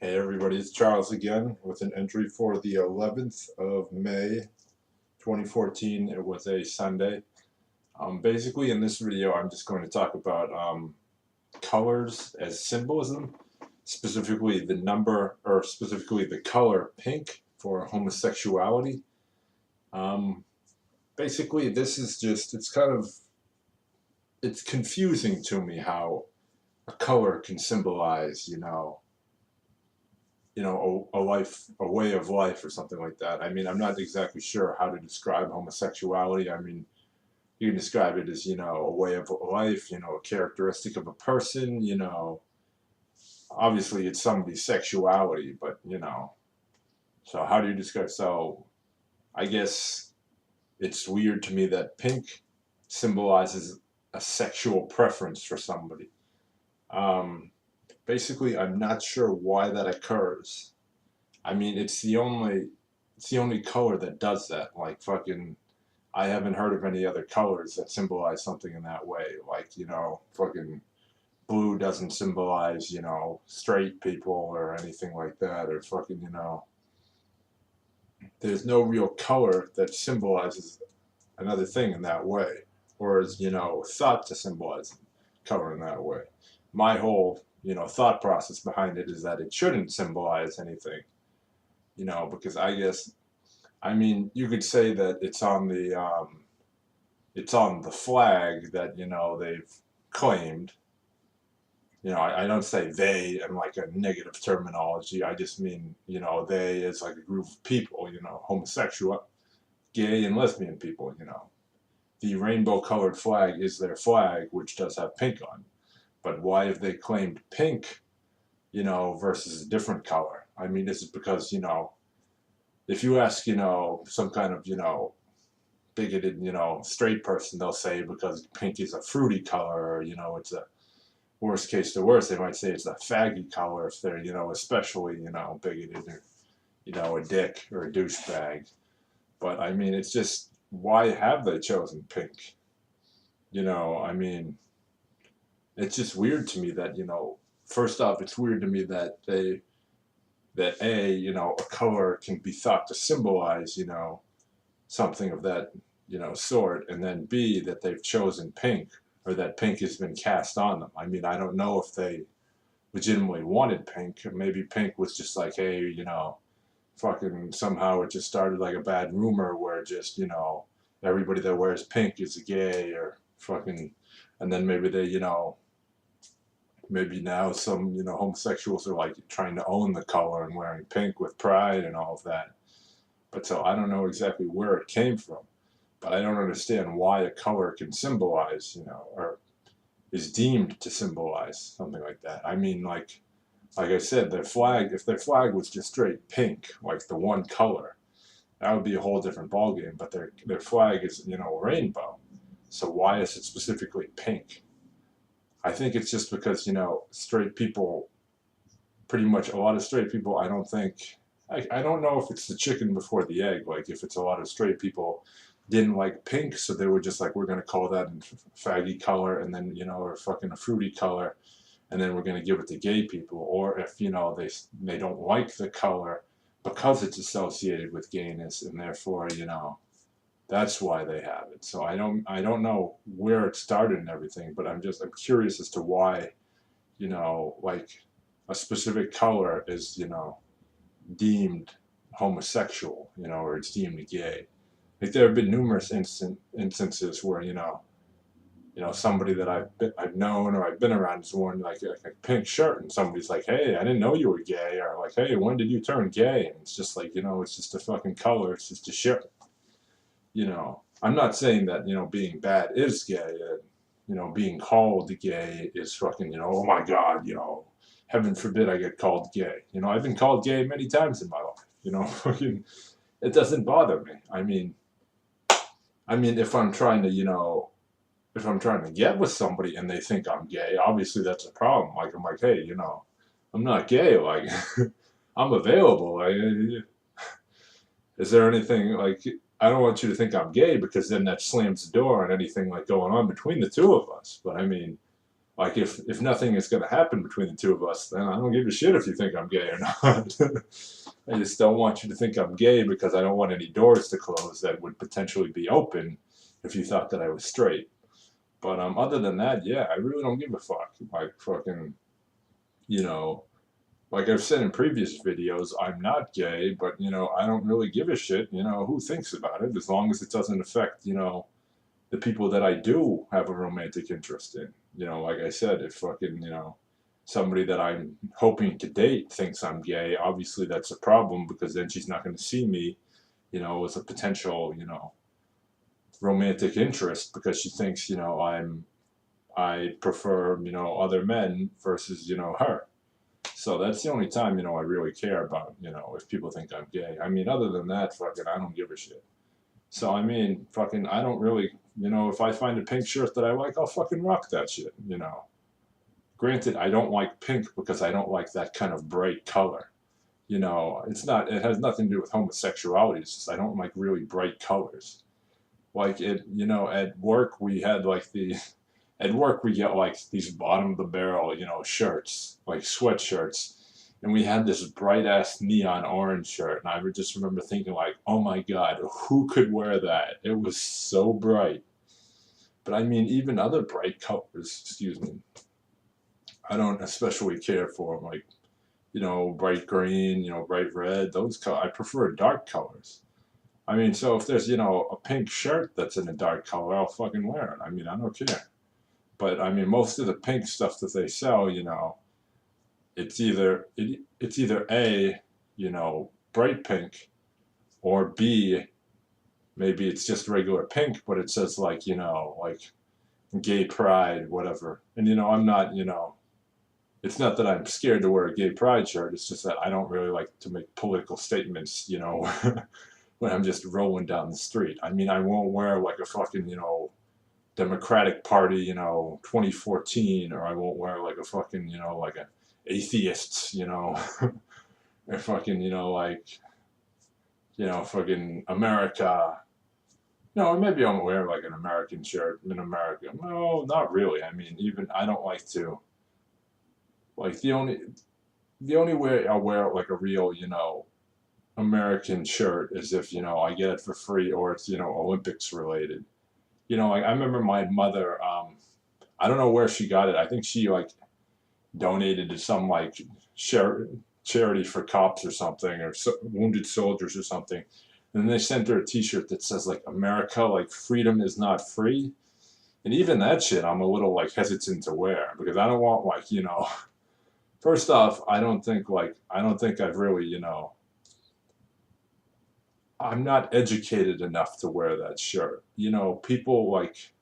Hey everybody, it's Charles again with an entry for the 11th of May 2014. It was a Sunday. Basically in this video I'm just going to talk about colors as symbolism, specifically the number, or specifically the color pink for homosexuality. Um, Basically this is just, it's confusing to me how a color can symbolize, a life, a way of life or something like that. I mean, I'm not exactly sure how to describe homosexuality. I mean, you can describe it as, a way of life, a characteristic of a person, obviously it's somebody's sexuality, but, so how do you describe, so I guess it's weird to me that pink symbolizes a sexual preference for somebody. Um, Basically, I'm not sure why that occurs. I mean, it's the only color that does that. Like fucking, I haven't heard of any other colors that symbolize something in that way. Like, fucking blue doesn't symbolize, straight people or anything like that. Or fucking, there's no real color that symbolizes another thing in that way, or is, thought to symbolize color in that way. My whole, thought process behind it is that it shouldn't symbolize anything, because I mean, you could say that it's on the flag that they've claimed. I don't say they in like a negative terminology. I just mean they as like a group of people. Homosexual, gay, and lesbian people. The rainbow-colored flag is their flag, which does have pink on. But why have they claimed pink? Versus a different color? I mean, this is because if you ask, some kind of, bigoted, straight person, they'll say because pink is a fruity color, or, it's a worst case to worst, they might say it's a faggy color if they're, especially, bigoted, or, a dick or a douchebag. But I mean, it's just, why have they chosen pink? I mean, it's just weird to me that, first off, it's weird to me that a color can be thought to symbolize, something of that, sort, and then B, that they've chosen pink, or that pink has been cast on them. I mean, I don't know if they legitimately wanted pink. Maybe pink was just like, hey, fucking somehow it just started like a bad rumor where just, everybody that wears pink is gay, or fucking, and then maybe they, maybe now some, homosexuals are like trying to own the color and wearing pink with pride and all of that. But so I don't know exactly where it came from, but I don't understand why a color can symbolize, or is deemed to symbolize something like that. I mean, like I said, their flag, if their flag was just straight pink, like the one color, that would be a whole different ballgame. But their flag is, a rainbow. So why is it specifically pink? I think it's just because, straight people, pretty much a lot of straight people, I don't think, I don't know if it's the chicken before the egg, like if it's a lot of straight people didn't like pink, so they were just like, we're going to call that a faggy color, and then, or fucking a fruity color, and then we're going to give it to gay people. Or if, they don't like the color because it's associated with gayness, and therefore, that's why they have it. So I don't know where it started and everything, but I'm curious as to why, like a specific color is, deemed homosexual, or it's deemed gay. Like there have been numerous instances where, somebody that I've known or I've been around is wearing like a pink shirt, and somebody's like, hey, I didn't know you were gay, or like, hey, when did you turn gay? And it's just like, it's just a fucking color, it's just a shirt. I'm not saying that, being bad is gay, and, being called gay is fucking, oh my God, heaven forbid I get called gay. I've been called gay many times in my life, fucking, it doesn't bother me. I mean, if I'm trying to get with somebody and they think I'm gay, obviously that's a problem. Like, I'm like, hey, I'm not gay, like, I'm available. Like, is there anything, like, I don't want you to think I'm gay, because then that slams the door on anything like going on between the two of us. But I mean, Like, if nothing is going to happen between the two of us, then I don't give a shit if you think I'm gay or not. I just don't want you to think I'm gay because I don't want any doors to close that would potentially be open if you thought that I was straight. But other than that, yeah, I really don't give a fuck. Like, fucking, you know, like I've said in previous videos, I'm not gay, but, I don't really give a shit, who thinks about it, as long as it doesn't affect, the people that I do have a romantic interest in. Like I said, if fucking, somebody that I'm hoping to date thinks I'm gay, obviously that's a problem because then she's not going to see me, as a potential, romantic interest because she thinks, I prefer, other men versus, her. So that's the only time, I really care about, if people think I'm gay. I mean, other than that, fucking, I don't give a shit. So, I mean, fucking, I don't really, if I find a pink shirt that I like, I'll fucking rock that shit. Granted, I don't like pink because I don't like that kind of bright color. It has nothing to do with homosexuality. It's just I don't like really bright colors. Like at work we had like at work we get like these bottom of the barrel, shirts, like sweatshirts. And we had this bright ass neon orange shirt. And I just remember thinking like, oh my God, who could wear that? It was so bright. But I mean, even other bright colors, excuse me, I don't especially care for like, bright green, bright red, those colors. I prefer dark colors. I mean, so if there's, a pink shirt that's in a dark color, I'll fucking wear it. I mean, I don't care. But I mean, most of the pink stuff that they sell, it's either A, bright pink, or B, maybe it's just regular pink, but it says like, like gay pride, whatever. And I'm not, it's not that I'm scared to wear a gay pride shirt. It's just that I don't really like to make political statements, when I'm just rolling down the street. I mean, I won't wear like a fucking, Democratic Party, 2014, or I won't wear like a fucking, like a atheists, or fucking, like, fucking America. No, or maybe I'll wear like an American shirt in America. No, not really. I mean, even I don't like to. Like the only way I'll wear like a real, American shirt is if I get it for free or it's Olympics related. Like I remember my mother. I don't know where she got it. I think she like donated to some like charity for cops or something, or wounded soldiers or something. And then they sent her a T-shirt that says like America, like freedom is not free. And even that shit, I'm a little like hesitant to wear because I don't want like First off, I don't think I've really I'm not educated enough to wear that shirt. People like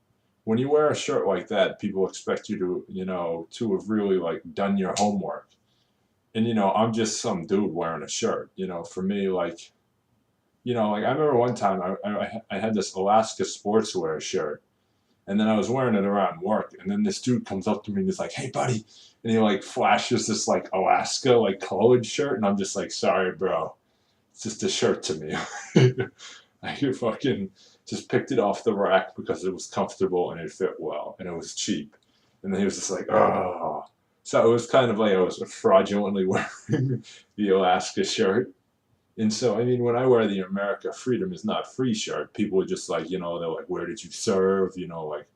when you wear a shirt like that, people expect you to, to have really like done your homework. And I'm just some dude wearing a shirt. For me, like, like I remember one time I had this Alaska sportswear shirt, and then I was wearing it around work, and then this dude comes up to me and he's like, "Hey, buddy," and he like flashes this like Alaska like colored shirt, and I'm just like, "Sorry, bro, it's just a shirt to me." I fucking just picked it off the rack because it was comfortable and it fit well and it was cheap. And then he was just like, oh. So it was kind of like I was fraudulently wearing the Alaska shirt. And so, I mean, when I wear the America Freedom is Not Free shirt, people are just like, they're like, where did you serve? Like,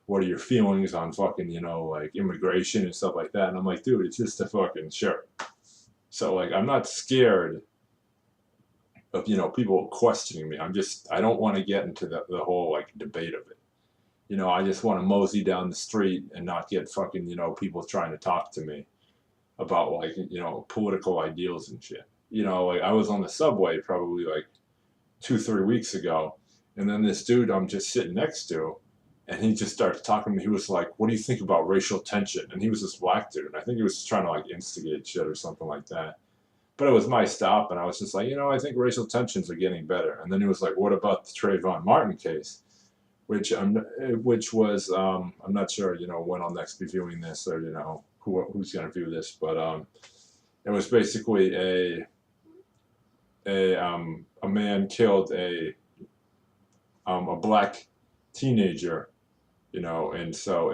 what are your feelings on fucking, like immigration and stuff like that? And I'm like, dude, it's just a fucking shirt. So, like, I'm not scared of people questioning me. I don't want to get into the whole like debate of it. I just want to mosey down the street and not get fucking people trying to talk to me about like political ideals and shit. Like I was on the subway probably like 2-3 weeks ago, and then this dude I'm just sitting next to, and he just started talking to me. He was like, "What do you think about racial tension?" And he was this black dude, and I think he was just trying to like instigate shit or something like that. But it was my stop, and I was just like, I think racial tensions are getting better. And then he was like, "What about the Trayvon Martin case?" Which was I'm not sure when I'll next be viewing this or who's going to view this, but it was basically a man killed a black teenager you know, and so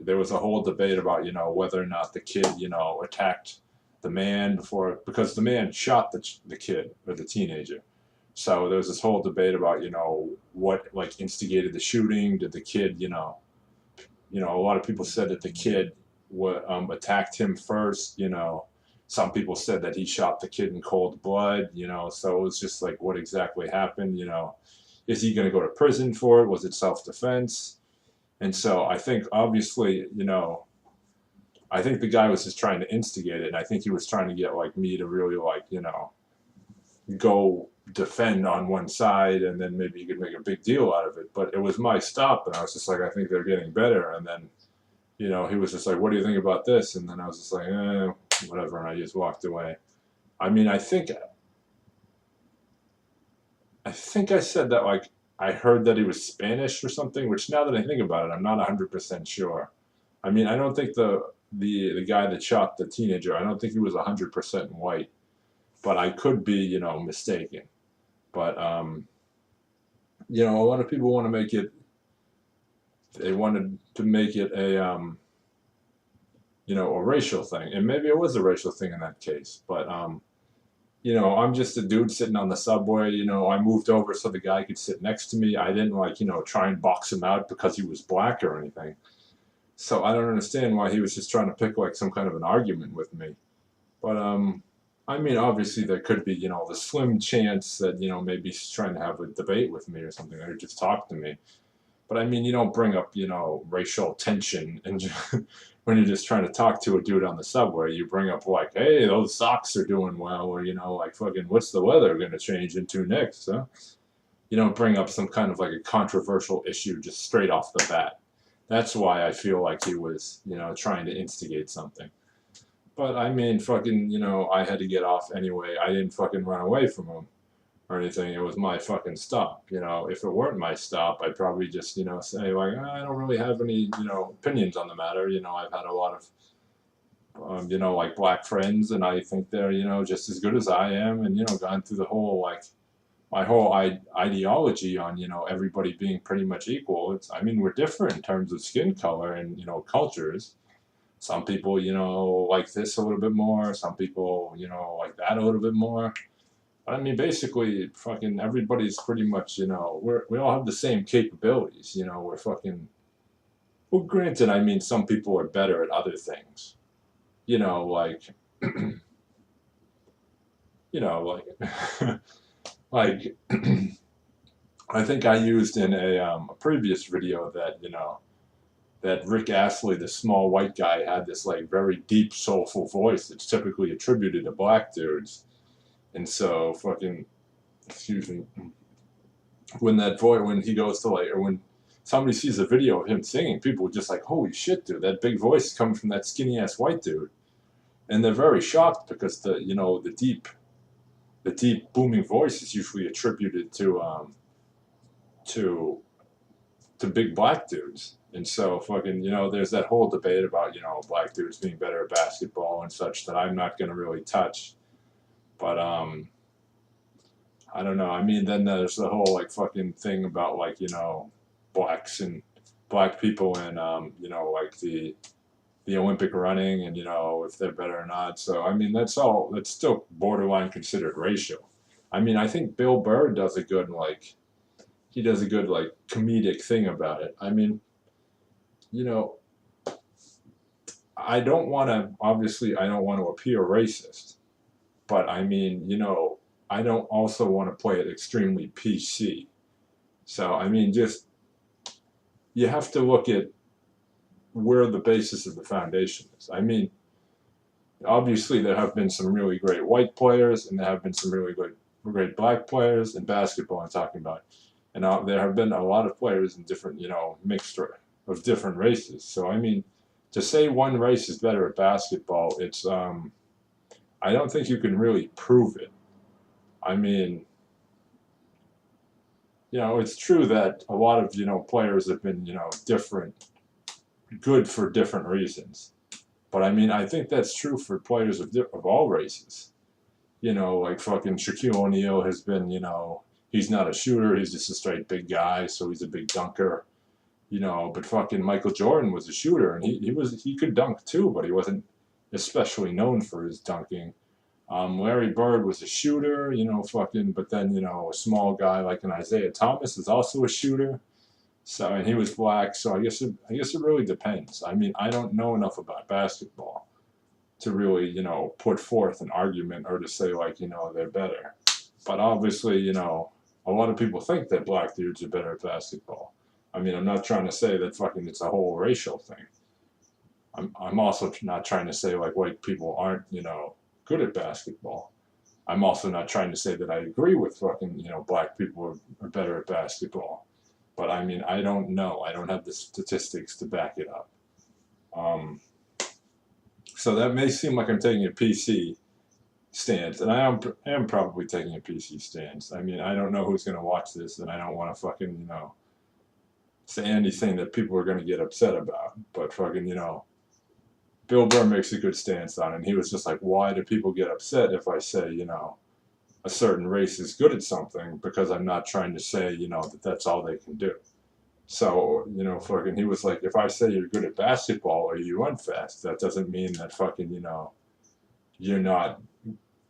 there was a whole debate about, you know, whether or not the kid, you know, attacked the man before, because the man shot the kid or the teenager. So there was this whole debate about, you know, what like instigated the shooting. Did the kid, a lot of people said that the kid attacked him first. You know, some people said that he shot the kid in cold blood. You know, so it was just like, what exactly happened? You know, is he going to go to prison for it? Was it self-defense? And so I think obviously, you know, I think the guy was just trying to instigate it, and I think he was trying to get like me to really like, you know, go defend on one side, and then maybe you could make a big deal out of it. But it was my stop, and I was just like, I think they're getting better. And then, you know, he was just like, what do you think about this? And then I was just like, whatever, and I just walked away. I mean, I think I said that like I heard that he was Spanish or something, which now that I think about it, I'm not 100% sure. I mean, I don't think the guy that shot the teenager, I don't think he was 100% white, but I could be, you know, mistaken. But you know, a lot of people want to make it. They wanted to make it a you know, a racial thing, and maybe it was a racial thing in that case. But you know, I'm just a dude sitting on the subway. You know, I moved over so the guy could sit next to me. I didn't like, you know, try and box him out because he was black or anything. So I don't understand why he was just trying to pick like some kind of an argument with me. But I mean, obviously there could be, you know, the slim chance that, you know, maybe he's trying to have a debate with me or something, or just talk to me. But I mean, you don't bring up, you know, racial tension and when you're just trying to talk to a dude on the subway. You bring up like, hey, those socks are doing well, or you know, like fucking, what's the weather going to change into next? Huh? You don't bring up some kind of like a controversial issue just straight off the bat. That's why I feel like he was, you know, trying to instigate something. But I mean, fucking, you know, I had to get off anyway. I didn't fucking run away from him or anything. It was my fucking stop. You know, if it weren't my stop, I'd probably just, you know, say like, I don't really have any, you know, opinions on the matter. You know, I've had a lot of, you know, like black friends, and I think they're, you know, just as good as I am, and you know, gone through the whole like my whole ideology on, you know, everybody being pretty much equal. It's, I mean, we're different in terms of skin color and, you know, cultures. Some people, you know, like this a little bit more. Some people, you know, like that a little bit more. But I mean, basically, fucking everybody's pretty much, you know, we all have the same capabilities. You know, we're fucking. Well, granted, I mean, some people are better at other things. You know, like, you know, like, like, I think I used in a previous video that, you know, that Rick Astley, the small white guy, had this like very deep, soulful voice that's typically attributed to black dudes. And so, fucking, excuse me, when that voice, when he goes to like, or when somebody sees a video of him singing, people are just like, holy shit, dude, that big voice is coming from that skinny ass white dude. And they're very shocked because the, you know, the deep booming voice is usually attributed to to big black dudes. And so fucking, you know, there's that whole debate about, you know, black dudes being better at basketball and such that I'm not going to really touch. But I don't know. I mean, then there's the whole like fucking thing about like, you know, blacks and black people and you know, like the Olympic running and, you know, if they're better or not. So I mean, that's still borderline considered racial. I mean, I think Bill Burr does a good like he does a good like comedic thing about it. I mean, you know, I don't want to obviously I don't want to appear racist, but I mean, you know, I don't also want to play it extremely PC. So I mean, just you have to look at where the basis of the foundation is. I mean, obviously there have been some really great white players, and there have been some really great black players in basketball. I'm talking about, and there have been a lot of players in different, you know, mixture of different races. So I mean, to say one race is better at basketball, it's I don't think you can really prove it. I mean, you know, it's true that a lot of, you know, players have been, you know, good for different reasons. But I mean, I think that's true for players of all races. You know, like fucking Shaquille O'Neal has been, you know, he's not a shooter, he's just a straight big guy, so he's a big dunker. you know, but fucking Michael Jordan was a shooter, and he could dunk too, but he wasn't especially known for his dunking. Larry Bird was a shooter, you know, fucking, but then, you know, a small guy like an Isaiah Thomas is also a shooter. So, and he was black, so I guess it really depends. I mean, I don't know enough about basketball to really, you know, put forth an argument or to say, like, you know, they're better. But obviously, you know, a lot of people think that black dudes are better at basketball. I mean, I'm not trying to say that fucking it's a whole racial thing. I'm also not trying to say like white people aren't, you know, good at basketball. I'm also not trying to say that I agree with fucking, you know, black people are better at basketball. But I mean, I don't know. I don't have the statistics to back it up. Um, so that may seem like I'm taking a PC stance, and I am probably taking a PC stance. I mean, I don't know who's going to watch this, and I don't want to fucking, you know, say anything that people are going to get upset about. But fucking, you know, Bill Burr makes a good stance on it, and he was just like, why do people get upset if I say, you know, a certain race is good at something, because I'm not trying to say, you know, that that's all they can do. So, you know, fucking, he was like, if I say you're good at basketball or you run fast, that doesn't mean that fucking, you know, you're not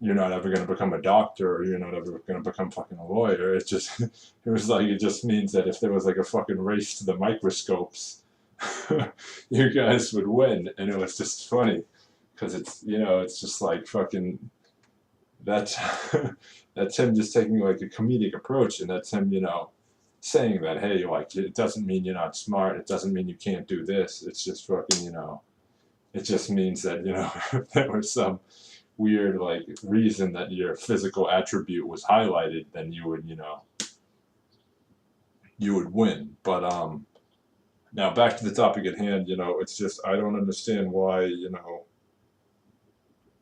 you're not ever going to become a doctor or you're not ever going to become fucking a lawyer. It just, it was like, it just means that if there was like a fucking race to the microscopes, you guys would win. And it was just funny because it's, you know, it's just like fucking, that's, that's him just taking like a comedic approach, and that's him, you know, saying that, hey, like, it doesn't mean you're not smart. It doesn't mean you can't do this. It's just fucking, you know, it just means that, you know, if there was some weird like reason that your physical attribute was highlighted, then you would, you know, you would win. But now back to the topic at hand, you know, it's just I don't understand why, you know,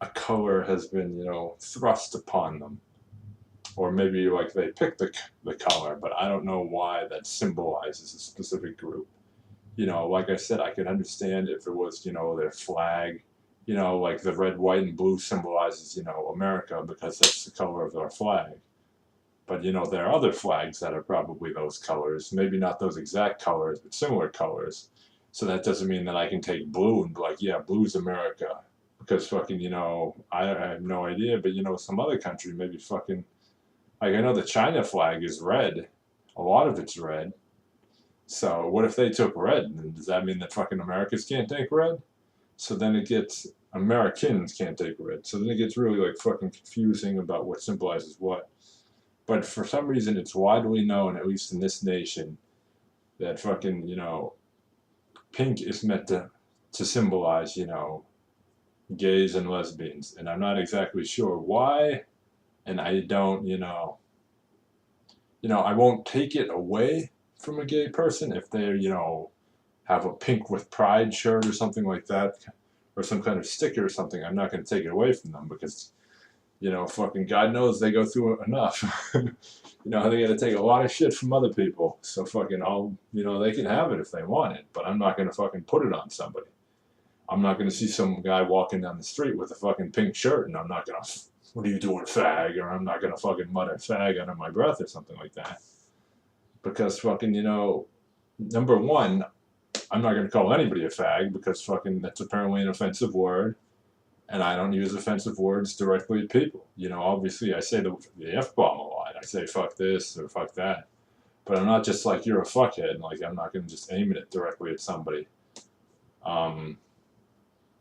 a color has been, you know, thrust upon them. Or maybe like they picked the color, but I don't know why that symbolizes a specific group. You know, like I said, I could understand if it was, you know, their flag, you know, like the red, white, and blue symbolizes, you know, America because that's the color of our flag. But, you know, there are other flags that are probably those colors. Maybe not those exact colors, but similar colors. So that doesn't mean that I can take blue and be like, yeah, blue's America. Because fucking, you know, I have no idea, but, you know, some other country, maybe fucking, like I know the China flag is red. A lot of it's red. So what if they took red? And does that mean that fucking Americans can't take red? So then it gets Americans can't take red. So then it gets really like fucking confusing about what symbolizes what. But for some reason, it's widely known, at least in this nation, that fucking, you know, pink is meant to symbolize, you know, gays and lesbians. And I'm not exactly sure why. And I don't, I won't take it away from a gay person if they're, you know, have a pink with pride shirt or something like that, or some kind of sticker or something. I'm not going to take it away from them because, you know, fucking God knows they go through enough. You know, they got to take a lot of shit from other people. So fucking, you know, they can have it if they want it, but I'm not going to fucking put it on somebody. I'm not going to see some guy walking down the street with a fucking pink shirt and I'm not going to, what are you doing, fag? Or I'm not going to fucking mutter fag under my breath or something like that. Because fucking, you know, number one, I'm not going to call anybody a fag because fucking that's apparently an offensive word. And I don't use offensive words directly at people. You know, obviously I say the F-bomb a lot. I say fuck this or fuck that. But I'm not just like, you're a fuckhead. Like, I'm not going to just aim it directly at somebody.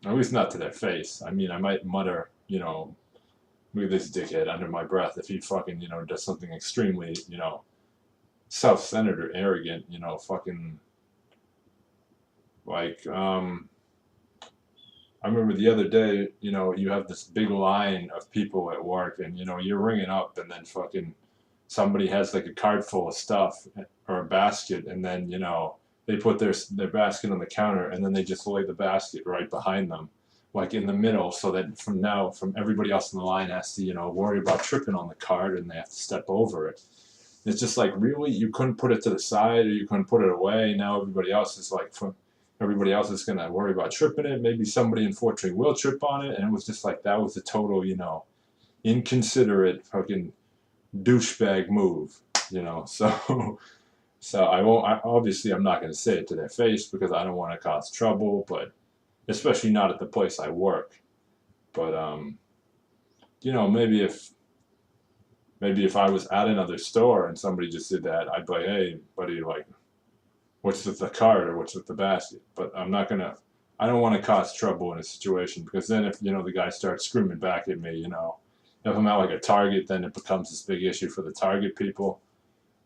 At least not to their face. I mean, I might mutter, you know, look at this dickhead under my breath if he fucking, you know, does something extremely, you know, self-centered or arrogant, you know, fucking, like, I remember the other day, you know, you have this big line of people at work and, you know, you're ringing up and then fucking somebody has like a cart full of stuff or a basket and then, you know, they put their basket on the counter and then they just lay the basket right behind them, like in the middle, so that from everybody else in the line has to, you know, worry about tripping on the cart and they have to step over it. It's just like, really? You couldn't put it to the side or you couldn't put it away. Now everybody else is like, everybody else is going to worry about tripping it. Maybe somebody unfortunately will trip on it. And it was just like, that was a total, you know, inconsiderate fucking douchebag move, you know. So So I won't. Obviously, I'm not going to say it to their face because I don't want to cause trouble. But especially not at the place I work. But maybe if I was at another store and somebody just did that, I'd be like, hey, buddy, like, what's with the cart or what's with the basket? But I'm not gonna. I don't want to cause trouble in a situation because then if the guy starts screaming back at me, if I'm at like a Target, then it becomes this big issue for the Target people.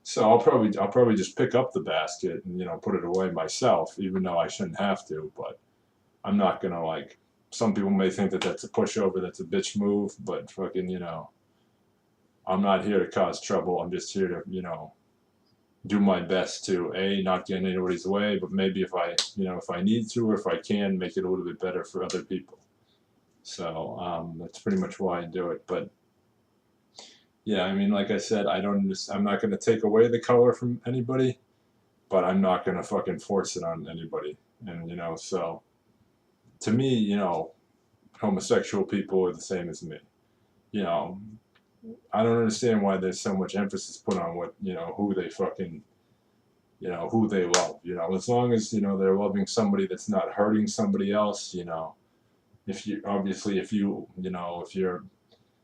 So I'll probably just pick up the basket and put it away myself, even though I shouldn't have to. But I'm not gonna like. Some people may think that that's a pushover, that's a bitch move, but fucking I'm not here to cause trouble. I'm just here to do my best to not get in anybody's way, but maybe if I need to or if I can make it a little bit better for other people. So that's pretty much why I do it. But yeah, I mean, like I said, I'm not going to take away the color from anybody, but I'm not going to fucking force it on anybody. And so to me, homosexual people are the same as me. You know, I don't understand why there's so much emphasis put on what who they fucking who they love. As long as they're loving somebody that's not hurting somebody else. If you obviously if you're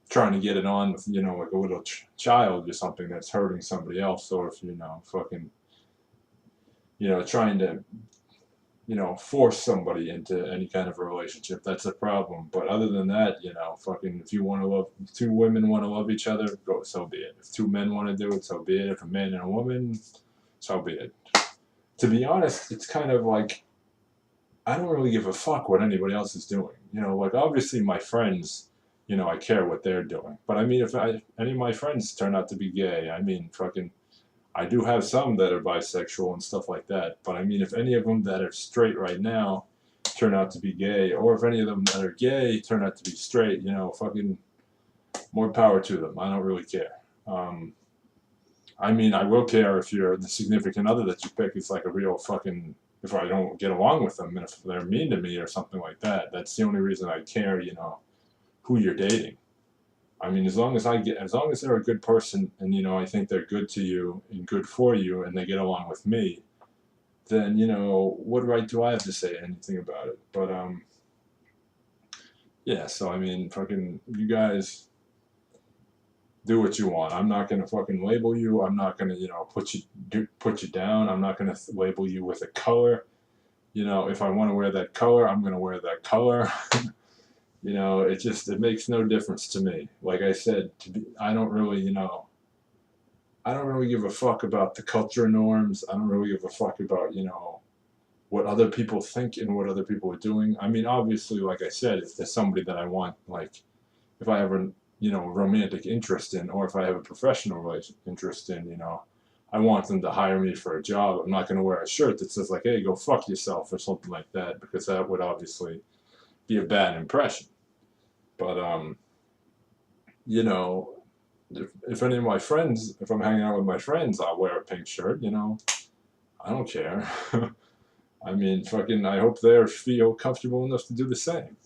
trying to get it on with like a little child or something that's hurting somebody else, or if fucking trying to force somebody into any kind of a relationship, that's a problem. But other than that, fucking if you want to love, if two women want to love each other, go, so be it. If two men want to do it, so be it. If a man and a woman, so be it. To be honest, it's kind of like I don't really give a fuck what anybody else is doing. Like obviously my friends, I care what they're doing. But I mean, if any of my friends turn out to be gay, I mean, fucking, I do have some that are bisexual and stuff like that. But I mean, if any of them that are straight right now turn out to be gay, or if any of them that are gay turn out to be straight, fucking more power to them. I don't really care. I mean, I will care if the significant other that you pick is like a real fucking. If I don't get along with them and if they're mean to me or something like that, that's the only reason I care. Who you're dating. I mean, as long as they're a good person and I think they're good to you and good for you and they get along with me, then what right do I have to say anything about it? But yeah. So I mean, fucking, you guys do what you want. I'm not gonna fucking label you. I'm not gonna put you down. I'm not gonna label you with a color. If I want to wear that color, I'm gonna wear that color. It makes no difference to me. Like I said, I don't really give a fuck about the culture norms. I don't really give a fuck about what other people think and what other people are doing. I mean, obviously, like I said, if there's somebody that I want, like if I have a romantic interest in, or if I have a professional interest in, I want them to hire me for a job. I'm not going to wear a shirt that says like, "Hey, go fuck yourself" or something like that, because that would obviously be a bad impression. But if any of my friends, if I'm hanging out with my friends, I'll wear a pink shirt. I don't care. I mean, fucking, I hope they feel comfortable enough to do the same.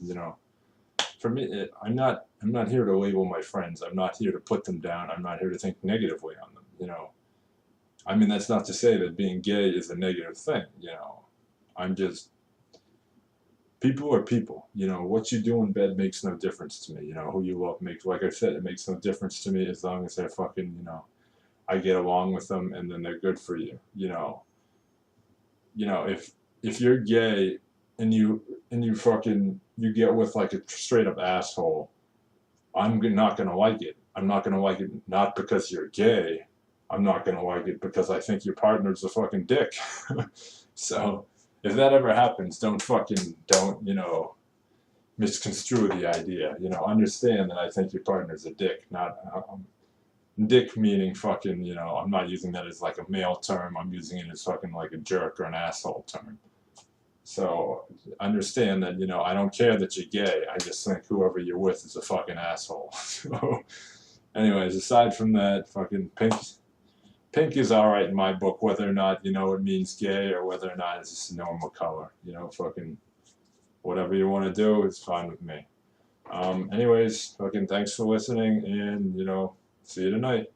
For me, I'm not here to label my friends. I'm not here to put them down. I'm not here to think negatively on them. I mean, that's not to say that being gay is a negative thing. I'm just people are people. What you do in bed makes no difference to me. Who you love makes, like I said, it makes no difference to me as long as they're fucking, I get along with them and then they're good for you. If you're gay and you fucking you get with like a straight up asshole, I'm not gonna like it. I'm not gonna like it not because you're gay. I'm not gonna like it because I think your partner's a fucking dick. So if that ever happens, don't misconstrue the idea. Understand that I think your partner's a dick, not dick meaning fucking. I'm not using that as like a male term. I'm using it as fucking like a jerk or an asshole term. So understand that I don't care that you're gay. I just think whoever you're with is a fucking asshole. So, anyways, aside from that, fucking pink is all right in my book, whether or not it means gay or whether or not it's just a normal color. Fucking whatever you want to do is fine with me. Anyways, fucking thanks for listening, and see you tonight.